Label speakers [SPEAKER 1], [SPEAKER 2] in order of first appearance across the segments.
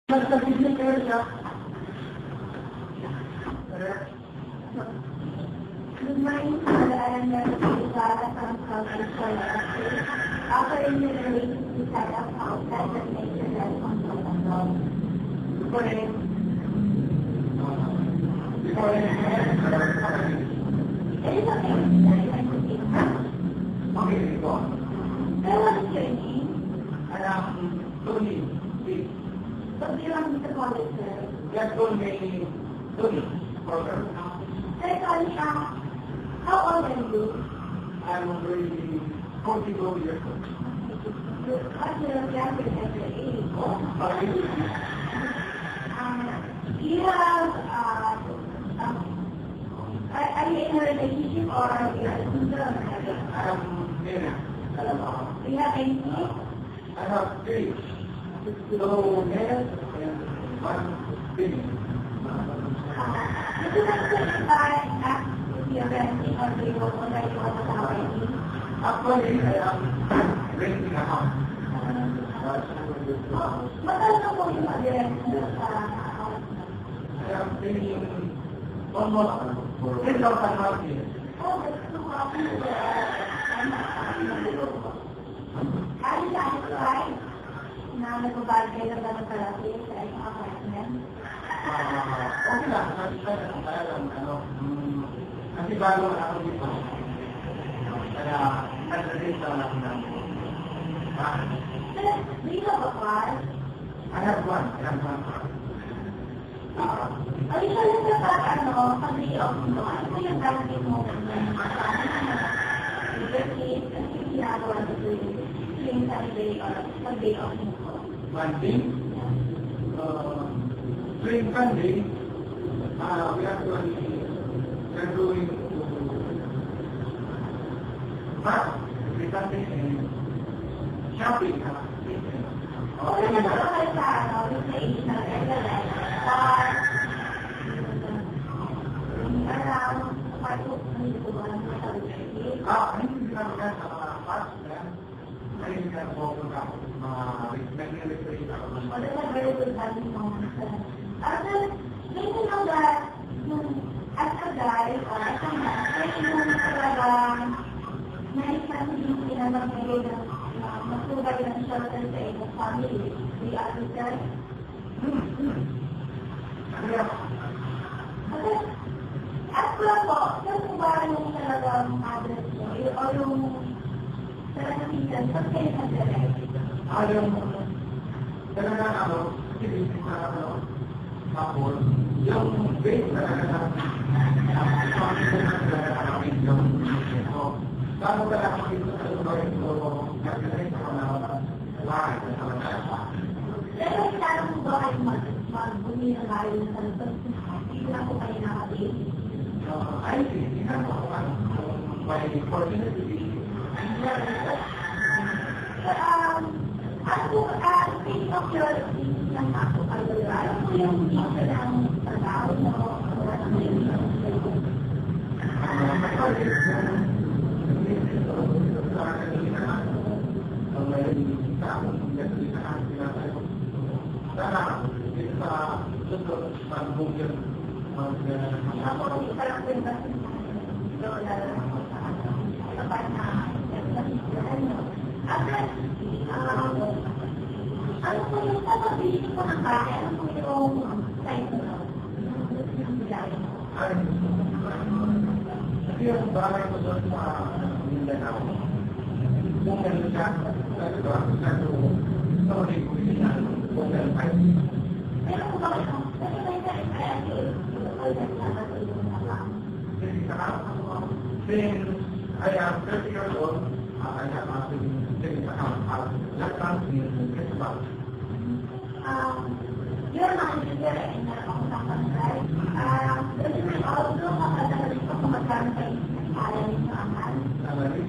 [SPEAKER 1] Nagsabihin kayo siya.
[SPEAKER 2] Good morning, Madam Sarah from California. After in the related to set up outside the nature that control.
[SPEAKER 1] Correct.
[SPEAKER 2] It is okay that I could take
[SPEAKER 1] Okay, go on.
[SPEAKER 2] what is your name?
[SPEAKER 1] Tony.
[SPEAKER 2] So do you want me to call it, sir?
[SPEAKER 1] Just call me Tony.
[SPEAKER 2] Sir, sorry, how old are you?
[SPEAKER 1] I'm already 42 years old.
[SPEAKER 2] What's your younger than your age? Do you have, are you in a relationship or are you single?
[SPEAKER 1] I'm married.
[SPEAKER 2] Do you have any kids?
[SPEAKER 1] I have 3. 2 males and 1 female.
[SPEAKER 2] Would you like to ask if you're renting or do you already own a property?
[SPEAKER 1] Actually, I am renting a house.
[SPEAKER 2] Magkano po yung mag-rent sa house?
[SPEAKER 1] I am paying almost 10,000 monthly.
[SPEAKER 2] Oh, that's too happy. Are you satisfied na nagbabayad kayo ng ganun kalaki sa inyong apartment?
[SPEAKER 1] Okay lang, satisfied na kaya lang, kasi bago na ako dito. Kaya, nag-release na lang namin.
[SPEAKER 2] Sir, do you have a car?
[SPEAKER 1] I have one.
[SPEAKER 2] Are you sure na sa pag-i-off mo? Ano po yung gagawin mo? Kasi ginagawa nito yung Sunday or pag-day off mo po.
[SPEAKER 1] One thing, during Sunday, we are doing mass every Sunday and shopping.
[SPEAKER 2] Okay na ba kayo sa with the age na exercise? Around part of the world sa
[SPEAKER 1] Hindi lang yan sa mga parts na yan. Hindi lang po ako nag-restrict ako ng
[SPEAKER 2] Or that's a very good having moments. After, may you know that as a guy or as a man, may yung talagang naisang hindi na magbigay ng masugay ng shelter sa inyong family. Do you understand? Kasi, at kung po, saan po ba yung talagang address nyo? O yung talagang season, saan kayo nag-direct?
[SPEAKER 1] Talaga kasi basic na tapos, yung base na so, bago talaga dito sa lugar ito, nag-direct ako na lahat sa talaga.
[SPEAKER 2] Pero kailangan mo ba kayo magbumi ng layo sa labas? Hindi lang po kayo nakabit.
[SPEAKER 1] I think, by fortunately,
[SPEAKER 2] ano po, speaking of your ng ako, ano po yung isa ng trabaho mo o ano po yung ano po yung sasabihin ko ng bahay? Ano po yung site mo?
[SPEAKER 1] Kasi yung bahay ko doon sa Mindanao, kung meron siya, kasi doon ako sa sorry ko siya, kung meron tayo.
[SPEAKER 2] Pero kung bakit ako, kasi may kaya
[SPEAKER 1] Since I am 30 years old, I have a savings account. That comes in about
[SPEAKER 2] you're not interested in the company, right? This is also makadali ko kung magkano kayo alam nyo amal.
[SPEAKER 1] salary.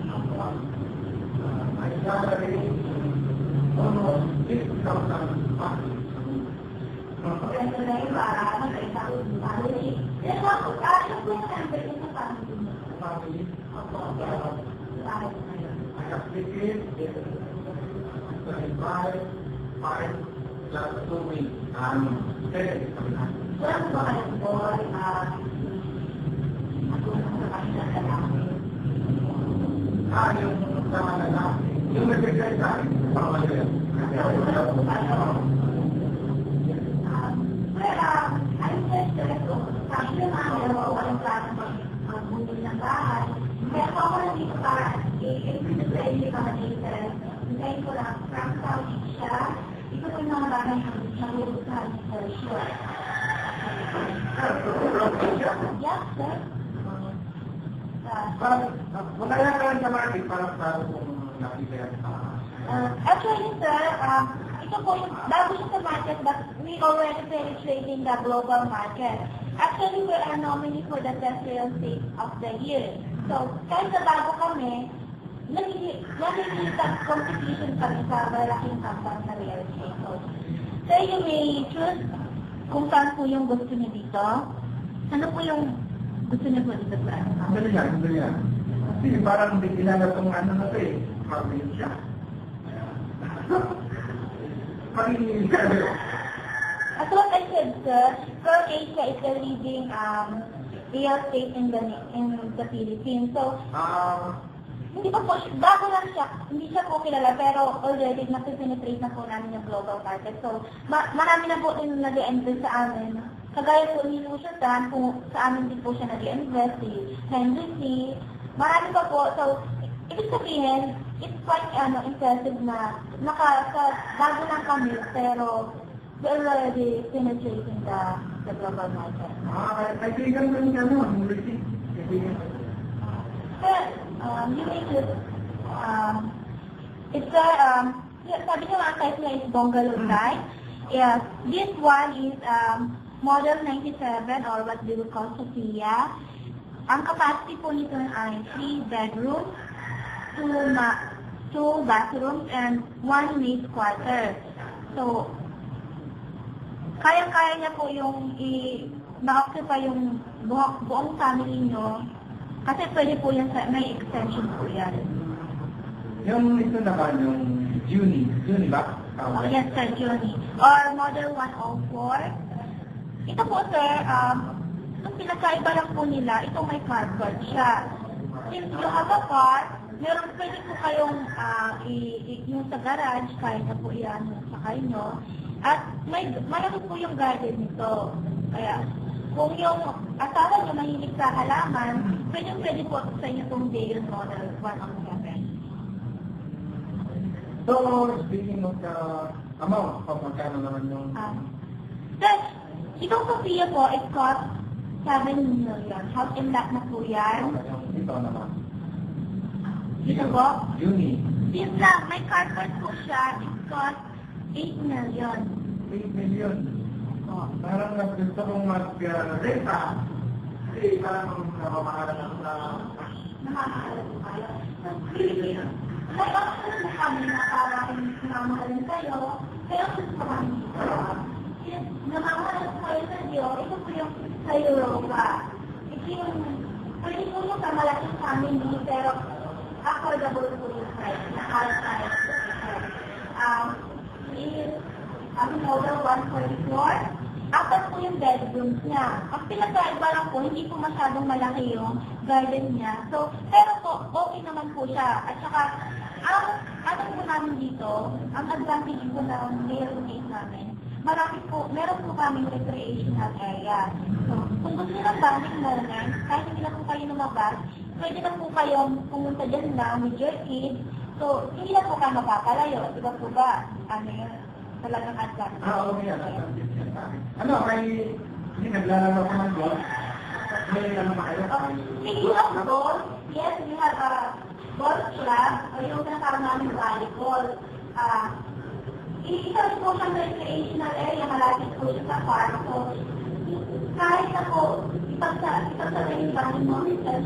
[SPEAKER 1] My salary is almost 6,000 monthly.
[SPEAKER 2] Ganito na yung para mag-isang family. Pero ako, ano po yung number sa family mo?
[SPEAKER 1] Family,
[SPEAKER 2] Bakit?
[SPEAKER 1] I have 3 kids, 5, 2 weeks. Pwede, sabi na.
[SPEAKER 2] Wala po ba kayong ball, matulong sa kanila sa namin?
[SPEAKER 1] Yung sama na na. Yung nag-exercise sa akin, parang magaling.
[SPEAKER 2] Wala po kayo. Ayun sa stress ko, sabi ng mga dalawa walang plano magbunil ng bahay. Kaya ako ako nandito para i-explain ka mag-interest. Hintayin ko lang, from Saudi siya. Ito po yung mga bagay na nagugustuhan sa sure. Yes, sir.
[SPEAKER 1] Wala yan lang sa market para kung nakita yan sa...
[SPEAKER 2] Actually, sir, ito po yung bago siya sa market, but we already penetrating the global market. Actually, we are nominee for the Best Real Estate of the Year. So, kahit na bago kami, nakikita competition kami sa malaking company na real estate. So, sir, you may choose kung saan po yung gusto niyo dito. Ano po yung gusto niyo po dito sa ano?
[SPEAKER 1] Sandali yan. Kasi parang hindi kilala itong ano na ito eh. Provincia. Pag-iinig
[SPEAKER 2] As what I said, sir, Pearl Asia is the leading real estate in the Philippines. So, hindi pa po, bago lang siya, hindi siya po kilala, pero already nag-penetrate na po namin yung global market. So, marami na po din nag-invest sa amin. Kagaya po ni Lucia Tan, sa amin din po siya nag-invest, si Henry C. Marami pa po. So, ibig sabihin, it's quite impressive na bago lang kami, pero we're already penetrating the global market.
[SPEAKER 1] Kaibigan ko yung ano, yung receipt. Kaibigan ko.
[SPEAKER 2] Sir, you may just, it's sabi niyo ang type niya is bungalow type. Yes, this one is model 97 or what they would call Sophia. Ang capacity po nito ay 3 bedrooms, 2 bathrooms, and 1 maid quarter. So, kaya-kaya niya po yung ma-occupy yung buong family nyo. Kasi pwede po yan may extension po yan.
[SPEAKER 1] Yung ito naman, yung Juni ba?
[SPEAKER 2] Oh, yes, sir, Johnny. Or model 104. Ito po, sir, ang pinagkaiba lang po nila, ito may carport siya. Since you have a car, pwede po kayong yung sa garage, kaya na po yan sa kayo. At malaki po yung garden nito. Kaya, kung yung asawa nyo mahilig sa halaman, pwede po sa inyo itong Dale Model 107.
[SPEAKER 1] So, speaking of the amount, magkano naman yung...
[SPEAKER 2] Sir, itong Sophia po, it cost 7 million. House and lot na po yan.
[SPEAKER 1] Ito naman.
[SPEAKER 2] Dito po?
[SPEAKER 1] Juni.
[SPEAKER 2] This lang, may carport po siya. It cost 8 million.
[SPEAKER 1] 8 million. Parang gusto kong mag-renta. Kasi parang napamahal na
[SPEAKER 2] Nakakaalam po kayo. May option na kami na parang namamahalin kayo. Pero gusto kami dito. Namamahalin kayo sa Diyo, ito po yung sa Europa. Ito yung, pwede po yung sa malaking family, pero affordable po yung price. Nakakaalam po yung ang model 144. Apat po yung bedrooms niya. Ang pinagkaiba lang po, hindi po masyadong malaki yung garden niya. So, pero po, okay naman po siya. At saka, ang po namin dito, ang advantage po ng real estate namin, meron po kaming recreational area. So, kung gusto nyo ng bonding moment, kahit hindi na po kayo lumabas, pwede na po kayong pumunta dyan lang with your kids. So, hindi na po kayo mapapalayo. Diba po ba? Ano yun? Talagang advantage.
[SPEAKER 1] okay yan. Ano, hindi naglalaro ko ng golf. May ano ba kayo?
[SPEAKER 2] Speaking of golf, yes, we have a golf club, o yung tinatawag namin volleyball. Isa po siyang recreational area, malapit po siya sa park. So, kahit na po, ipagsasabihin ba ng mga sa